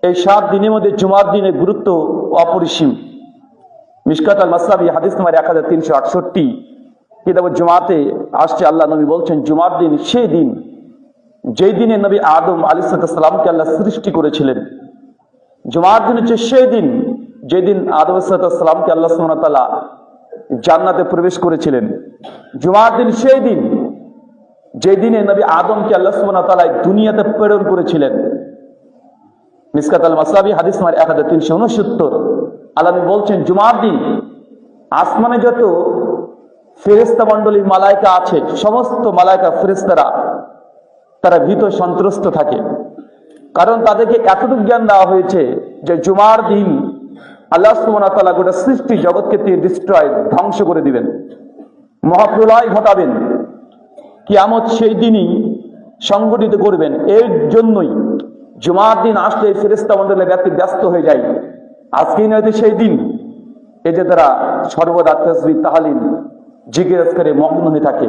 এই 7 দিনের মধ্যে জুমার দিনের গুরুত্ব অপরিসীম। মিশকাত আল মাসলাবি হাদিস নম্বর 1368 কিতাব জুমাতে আসছে, আল্লাহ নবী বলছেন জুমার দিন সেই দিন যেই দিনে নবী আদম আলাইহিস সালামকে আল্লাহ সৃষ্টি করেছিলেন। জুমার দিন হচ্ছে সেই দিন যেদিন আদম আলাইহিস সালামকে আল্লাহ সুবহানাহু ওয়া তাআলা জান্নাতে প্রবেশ করেছিলেন। জুমার দিন সেই দিন যে দিনে নবী আদমকে আল্লাহ সুবহানাহু ওয়া তাআলা দুনিয়াতে প্রেরণ করেছিলেন। মিশকাত আল মাসলাবি হাদিস নম্বর 1369 আল্লাহ নবী বলছেন জুমার দিন আসমানে যত ফেরেশতা মণ্ডলীর মালায়েকা আছে, সমস্ত মালায়েকা ফেরেশতারা তারা ভীত সন্ত্রস্ত থাকে। কারণ তাদেরকে এতটুকু জ্ঞান দেওয়া হয়েছে যে জুমার দিন আল্লাহ সুবহানাহু ওয়া তাআলা গোটা সৃষ্টি জগৎকে তিনি ধ্বংস করে দিবেন, মহাপ্রলয় ঘটাবেন, কিয়ামত সেই দিনই সংগঠিত করবেন। এর জন্যই জুমার দিন আসলে ফেরেশতা মণ্ডলের ব্যস্ত হয়ে যায়। আজকেই নয়তো সেই দিন, এই যে তারা সর্বদা তাসবিহ তাহলিল জিকির আজকারে মগ্ন হয়ে থাকে।